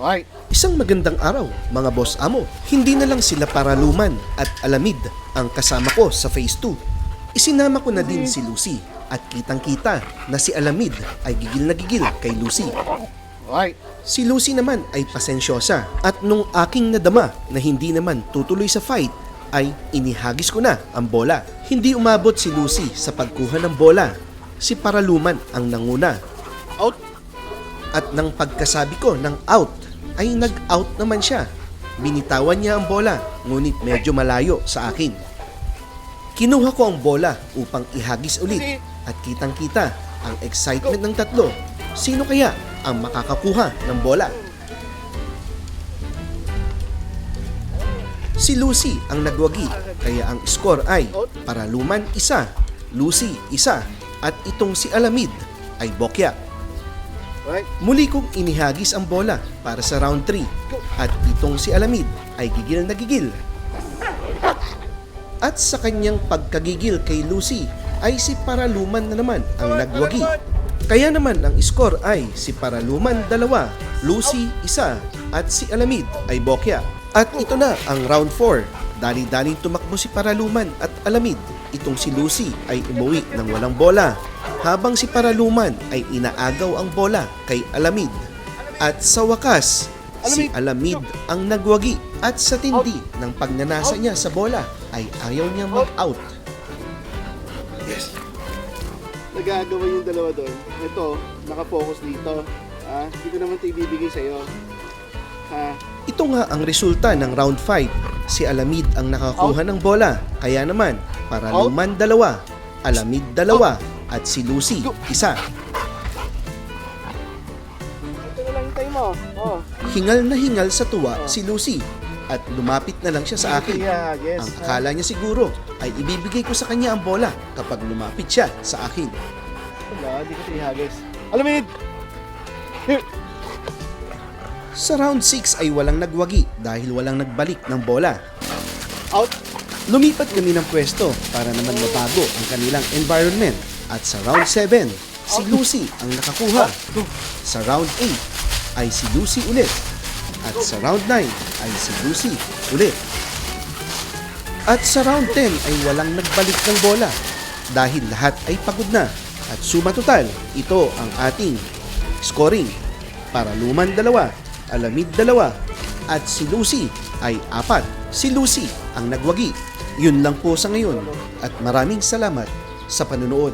Alright. Isang magandang araw, mga boss amo. Hindi na lang sila Paraluman at Alamid ang kasama ko sa Phase 2. Isinama ko na din si Lucy at kitang-kita na si Alamid ay gigil na gigil kay Lucy. Alright. Si Lucy naman ay pasensyosa at nung aking nadama na hindi naman tutuloy sa fight, ay inihagis ko na ang bola. Hindi umabot si Lucy sa pagkuha ng bola. Si Paraluman ang nanguna. Out. At nang pagkasabi ko ng out, ay nag-out naman siya. Binitawan niya ang bola, ngunit medyo malayo sa akin. Kinuha ko ang bola upang ihagis ulit at kitang-kita ang excitement ng tatlo. Sino kaya ang makakakuha ng bola? Si Lucy ang nagwagi, kaya ang score ay Paraluman 1, Lucy 1, at itong si Alamid ay bokya. Alright. Muli kong inihagis ang bola para sa round 3 at itong si Alamid ay gigil na gigil. At sa kanyang pagkagigil kay Lucy ay si Paraluman na naman ang nagwagi. Kaya naman ang score ay si Paraluman 2, Lucy 1 at si Alamid ay bokya. At ito na ang round 4. Dali-daling tumakbo si Paraluman at Alamid. Itong si Lucy ay umuwi ng walang bola, habang si Paraluman ay inaagaw ang bola kay Alamid. At sa wakas, si Alamid ang nagwagi at sa tindi ng pagnanasa niya sa bola ay ayaw niya mag-out. Yes. Nagagawa yung dalawa doon. Ito, nakapokus dito. Hindi ko naman ito ibibigay sa'yo. Ito nga ang resulta ng round 5. Si Alamid ang nakakuha ng bola. Kaya naman, Paraluman 2, Alamid 2, at si Lucy 1. Ito na lang yung time mo. Hingal na hingal sa tuwa si Lucy at lumapit na lang siya sa akin. Yeah, yes. Ang akala niya siguro ay ibibigay ko sa kanya ang bola kapag lumapit siya sa akin. Wala, di ko ito ihagis. Alamid! Here! Sa round 6 ay walang nagwagi dahil walang nagbalik ng bola. Out! Lumipat kami ng pwesto para naman mabago ang kanilang environment. At sa round 7, si Lucy ang nakakuha. Sa round 8 ay si Lucy ulit. At sa round 9 ay si Lucy ulit. At sa round 10 ay walang nagbalik ng bola dahil lahat ay pagod na. At suma total, ito ang ating scoring. Paraluman 2, Alamid 2, at si Lucy ay 4. Si Lucy ang nagwagi. Yun lang po sa ngayon at maraming salamat sa panunood.